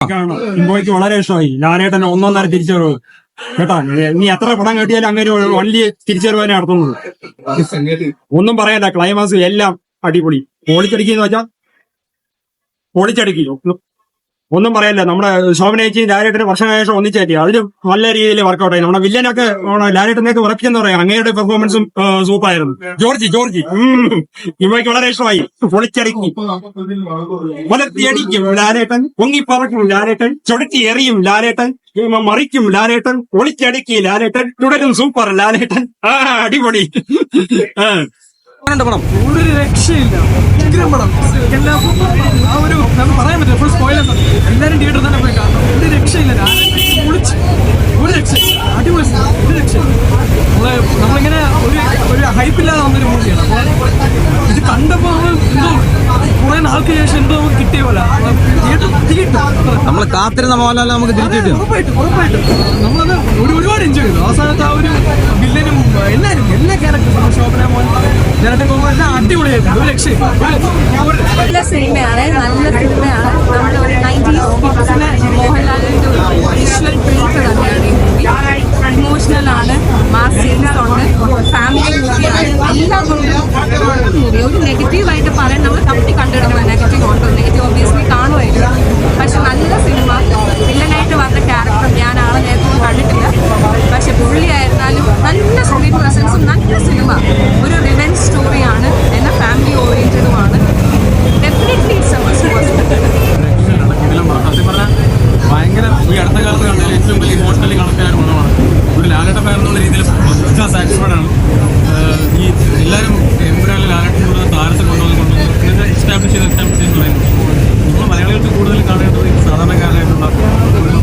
ഇമ്പോയ്ക്ക് വളരെ ഇഷ്ടമായി. ലാലേട്ടൻ ഒന്നൊന്നര തിരിച്ചറിവ് കേട്ടാ. നീ എത്ര പടം കേട്ടിയാലും അങ്ങനെ വലിയ തിരിച്ചറിവാനെ നടത്തുന്നത്. ഒന്നും പറയാല്ല. ക്ലൈമാക്സ് എല്ലാം അടിപൊളി. പൊളിച്ചടിക്കെന്ന് വെച്ചാൽ പൊളിച്ചടുക്കി. ഒന്നും പറയല്ല. നമ്മുടെ ശോഭനേച്ചി ലാലേട്ടന് വർഷങ്ങൾക്ക് ശേഷം ഒന്നിച്ചേറ്റി. അതിലും നല്ല രീതിയിൽ വർക്കൗട്ട് ആയി. നമ്മുടെ വില്ലനൊക്കെ ലാലേട്ടനൊക്കെ ഉറപ്പിച്ചെന്ന് പറയാം. അങ്ങയുടെ പെർഫോമൻസും സൂപ്പറായിരുന്നു. ജോർജി ഇവയ്ക്ക് വളരെ ഇഷ്ടമായി. പൊളിച്ചടുക്കി വളർത്തിയടിക്കും ലാലേട്ടൻ, പൊങ്ങിപ്പറക്കും ലാലേട്ടൻ, ചൊടുക്കി എറിയും ലാലേട്ടൻ, മറിക്കും ലാലേട്ടൻ, പൊളിച്ചടുക്കി ലാലേട്ടൻ, തുടരും സൂപ്പർ ലാലേട്ടൻ. അടിപൊളി. പടം ഒരു രക്ഷയില്ല. പടം ആ ഒരു നമുക്ക് പറയാൻ പറ്റില്ല. ഫുൾ സ്പോയിലേഴ്സ് ആണ്. എല്ലാവരും തിയേറ്ററിൽ തന്നെ പോയി കാണണം. ഒരു രക്ഷയില്ല. പൊളിച്ച് ഒരു രക്ഷയില്ല. അടിപൊളി. ഒരു രക്ഷയില്ല. നമ്മളിങ്ങനെ ഒരു ഹൈപ്പില്ലാതെ വന്നൊരു മൂവിയാണ്. അപ്പോൾ ഇത് കണ്ടപ്പോൾ എന്തോ കുറെ നാൾക്ക് ശേഷം എന്തോ കിട്ടിയ പോലെ നമ്മൾ കാത്തിരുന്ന പോലെ നമുക്ക് തിരിച്ചു ഉറപ്പായിട്ടും നമ്മളത് ഒരുപാട് എൻജോയ് ചെയ്തു. അവസാനത്തെ ആ ഒരു വില്ലനും എല്ലാവരും എല്ലാ ക്യാരക്ടേഴ്സും ശോഭന മോൻ എല്ലാം അടിപൊളിയായിരുന്നു. ഒരു രക്ഷയില്ല. നല്ല സിനിമയാണ്. നമ്മുടെ ഒരു 90s മോഹൻലാലിന്റെ ഒരു വിഷ്വൽ ട്രീറ്റ് തന്നെയാണ് ഈ മൂവി. ഇമോഷണൽ ആണ്, മാസ് സീൻസ് ഉണ്ട്, ഫാമിലി മൂവിയാണ്. എല്ലാം കൊണ്ടും മൂവി ഒരു നെഗറ്റീവായിട്ട് പറയാൻ നമ്മൾ തപ്പി കണ്ടെടുക്കണം. നെഗറ്റീവ് ഉണ്ടോ? നെഗറ്റീവ് ഒബ്വിയസ്ലി കാണുമായിരിക്കും. പക്ഷെ നല്ല സിനിമ. വില്ലനായിട്ട് വന്ന ക്യാരക്ടർ ഞാൻ ആളെ നേരത്തെ കണ്ടിട്ടില്ല. പക്ഷെ പുള്ളിയായിരുന്നാലും നല്ല സ്ക്രീൻ പ്രസൻസും നല്ല സിനിമ. ഒരു റിവെഞ്ച് സ്റ്റോറിയാണ്, എന്നാൽ ഫാമിലി ഓറിയന്റഡുമാണ്. Definitely it's a must watch. സത്യം പറഞ്ഞാൽ ഭയങ്കര ഈ അടുത്ത കാലത്ത് കണ്ടതിൽ ഏറ്റവും വലിയ ഇമോഷണലി കണക്ട് ആയ ഗുണമാണ്. ഒരു ലാലേട്ടൻ ഫാൻ എന്നുള്ള രീതിയിൽ സാറ്റിസ്ഫൈഡ് ആണ്. ഈ എല്ലാവരും എമ്പുരാനിൽ ലാലേട്ടനുള്ള താരത്തെ കൊണ്ടുവന്ന് എസ്റ്റാബ്ലിഷ് ചെയ്ത് പറയുന്നത് നമ്മൾ മലയാളികൾക്ക് കൂടുതൽ കാണേണ്ടത് സാധാരണക്കാരായിട്ടുള്ള ഒരു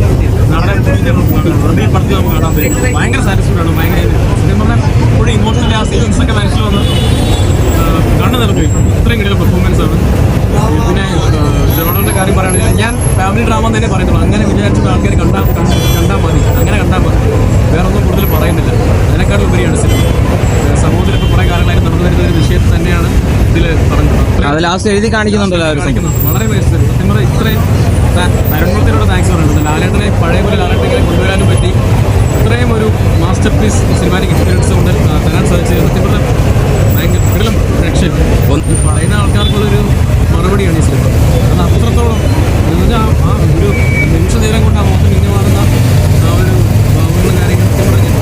നടൻ ഈ പടത്തിൽ നമുക്ക് കാണാൻ പറ്റും. ഭയങ്കര സാറ്റിസ്ഫൈഡ് ആണ്. ഭയങ്കര സത്യം പറഞ്ഞാൽ ഒരു ഇമോഷണലി ആ സീൻസ് ഒക്കെ മനസ്സിൽ വന്ന് കണ്ണു നിറഞ്ഞു. ഇത്രയും കിട്ടിയ പെർഫോമൻസ് ആണ്. പിന്നെ ജോർഡന്റെ കാര്യം പറയുകയാണെങ്കിൽ ഞാൻ ഫാമിലി ഡ്രാമ തന്നെ പറയുന്നുള്ളൂ. അങ്ങനെ വിചാരിച്ചിട്ട് ആൾക്കാർ കണ്ടാൽ മതി. അങ്ങനെ കണ്ടാൽ മതി. വേറെ ഒന്നും കൂടുതൽ പറയുന്നില്ല. അതിനേക്കാളും ഉപരിയാണ് സിനിമ. സമൂഹത്തിൽ ഇപ്പോൾ കുറേ കാലങ്ങളായി നടന്നു വരുന്ന ഒരു വിഷയത്തിൽ തന്നെയാണ് ഇതിൽ പറഞ്ഞത്. ലാസ്റ്റ് എഴുതി കാണിക്കുന്നുണ്ടല്ലോ. വളരെ വേസ്റ്റ്. സത്യം പറഞ്ഞാൽ ഇത്രയും അരുൺമൂർത്തിയോട് താങ്ക്സ് പറയുന്നത്. ലാലേട്ടനെ പഴയ പോലെ ലാലേട്ടനെ കൊണ്ടുവരാനും പറ്റി. ഇത്രയും ഒരു മാസ്റ്റർ പീസ് സിനിമാറ്റിക് എക്സ്പീരിയൻസ് കൊണ്ട് തരാൻ സാധിച്ചത് സത്യം പറഞ്ഞാൽ ഭയങ്കര കിടലം രക്ഷയും. പറയുന്ന ആൾക്കാർക്കുള്ളൊരു മറുപടിയാണ് ഈ സിനിമ. അത് അത്രത്തോളം എന്ന് വെച്ചാൽ ആ ഒരു നിമിഷ നേരം കൊണ്ട് ആ മൊത്തം മിഞ്ഞു മാറുന്ന ആ ഒരു ഭാവങ്ങളും കാര്യങ്ങളും സത്യം പറഞ്ഞാൽ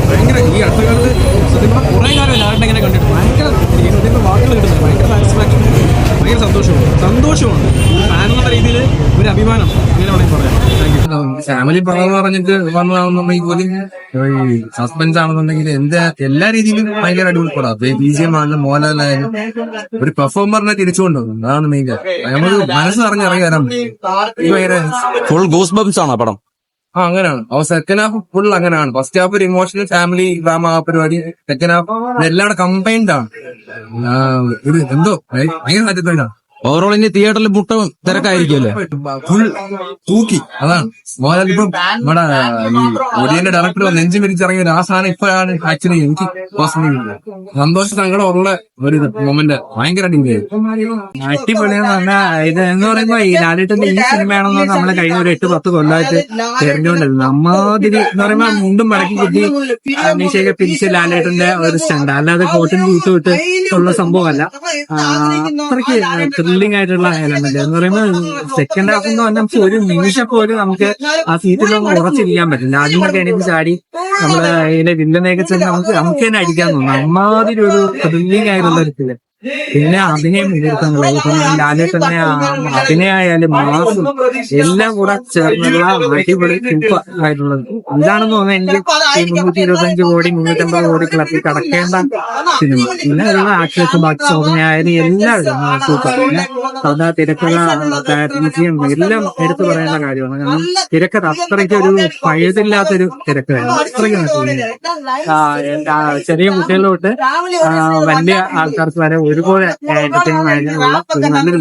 ഭയങ്കര ഈ അടുത്ത കാലത്ത് സത്യം പറഞ്ഞാൽ കുറേ കാലം ലാലേട്ടൻ ഇങ്ങനെ കണ്ടിട്ട് ഭയങ്കര സത്യം വാക്കുകൾ കിട്ടുന്നത് ഭയങ്കര സാറ്റിസ്ഫാക്ഷൻ, ഭയങ്കര സന്തോഷമാണ്. ഫാൻ എന്നുള്ള രീതിയിൽ ഒരു അഭിമാനം ഇങ്ങനെ വേണമെങ്കിൽ പറയാം. Thank you. ഫാമിലി പടം പറഞ്ഞിട്ട് വന്നതാണെന്നുണ്ടെങ്കിൽ പോലും ഈ സസ്പെൻസ് ആണെന്നുണ്ടെങ്കിൽ എല്ലാ രീതിയിലും ഭയങ്കര അടിപൊളി പടം. BGM ആണെങ്കിലും മോഹൻലാലായാലും ഒരു പെർഫോമറിനെ തിരിച്ചുകൊണ്ടുവന്നു. അതാണ് മെയിൻ. നമുക്ക് മനസ്സ് അറിഞ്ഞിറങ്ങി വരാൻ ഭയങ്കര ഫുൾ ഗൂസ് ബംസ് ആണോ പടം? അങ്ങനെയാണ്. സെക്കൻഡ് ഹാഫ് ഫുൾ അങ്ങനെയാണ്. ഫസ്റ്റ് ഹാഫ് ഒരു ഇമോഷണൽ ഫാമിലി ഡ്രാമ പരിപാടി. സെക്കൻഡ് ഹാഫ് ഇതെല്ലാം കമ്പൈൻഡ് ആണ്. ഇത് എന്തോ ഭയങ്കര സാറ്റിസ്ഫൈഡ് ആണ്. ഓവറോൾ ഇനി തിയേറ്ററിൽ മുട്ട തിരക്കായിരിക്കുമല്ലേ? ഫുൾ തൂക്കി. അതാണ് മോഹൻലാൽ ഇപ്പം നമ്മുടെ ഈ ഒടിയന്റെ ഡയറക്ടർ നെഞ്ചു പിരിച്ചിറങ്ങിയ ഒരു ആ സാധനം ഇപ്പോഴാണ് ആക്ച്വലി എനിക്ക് പേഴ്സണലി സന്തോഷ സങ്കടം ഉള്ള ഒരു മൊമെന്റ്. ഭയങ്കര അടിപൊളിയെന്ന് പറഞ്ഞാൽ ഇത് എന്ന് പറയുമ്പോ ഈ ലാലേട്ടന്റെ ഈ സിനിമയാണെന്ന് നമ്മളെ കഴിഞ്ഞ ഒരു 8-10 കൊല്ലമായിട്ട് തെരഞ്ഞുകൊണ്ടത്. നമ്മാതിരി എന്ന് പറയുമ്പോ മുണ്ടും മടക്കി കുത്തി അനീഷയൊക്കെ പിരിച്ച് ലാലേട്ടന്റെ ഒരു സ്റ്റണ്ട്, അല്ലാതെ കോട്ടിന് വിട്ട് ഉള്ള സംഭവമല്ല. അത്രയ്ക്ക് ത്രില്ലിംഗ് ആയിട്ടുള്ള എലമെന്റ് എന്ന് പറയുമ്പോൾ സെക്കൻഡ് ഹാഫ് എന്ന് പറഞ്ഞാൽ നമുക്ക് ഒരു നിമിഷം പോലും നമുക്ക് ആ സീറ്റിലൊന്നും ഉറച്ചിരിക്കാൻ പറ്റില്ല. ആദ്യമൊക്കെ എനിക്ക് ചാടി നമ്മള് അതിന്റെ വില്ലനെയൊക്കെ ചെന്ന് നമുക്ക് തന്നെ അടിക്കാൻ തോന്നും. അമ്മാതിരി ഒരു ത്രില്ലിംഗ് ആയിട്ടുള്ള ഒരു ഫിലിം. പിന്നെ അഭിനയം മുഹൂർത്തങ്ങളായി ഇപ്പം ലാലേട്ടനെ അഭിനയായാലും മാസും എല്ലാം കൂടെ ചേർന്നുള്ള അടിപൊളി സൂപ്പർ ആയിട്ടുള്ളത്. ഇതാണെന്ന് തോന്നുന്നത് എനിക്ക് 325 കോടി 350 കോടി ക്ലബിൽ കടക്കേണ്ട സിനിമ. പിന്നെ ഉള്ള ആക്ടേഴ്സ് ബാക്കി അഭിനയായാലും എല്ലാവരും സൂപ്പർ. പിന്നെ സാധാ തിരക്കഥ എല്ലാം എടുത്തു പറയേണ്ട കാര്യമാണ്. കാരണം തിരക്കഥ അത്രയ്ക്ക് ഒരു പഴുതില്ലാത്തൊരു തിരക്കഥയാണ്. അത്രയ്ക്ക് ചെറിയ കുട്ടികളോട്ട് വലിയ ആൾക്കാർക്ക് വരെ ഒരുപോലെ എന്റർടൈൻമെന്റ് ആയിട്ടുള്ള ഒരു നല്ലൊരു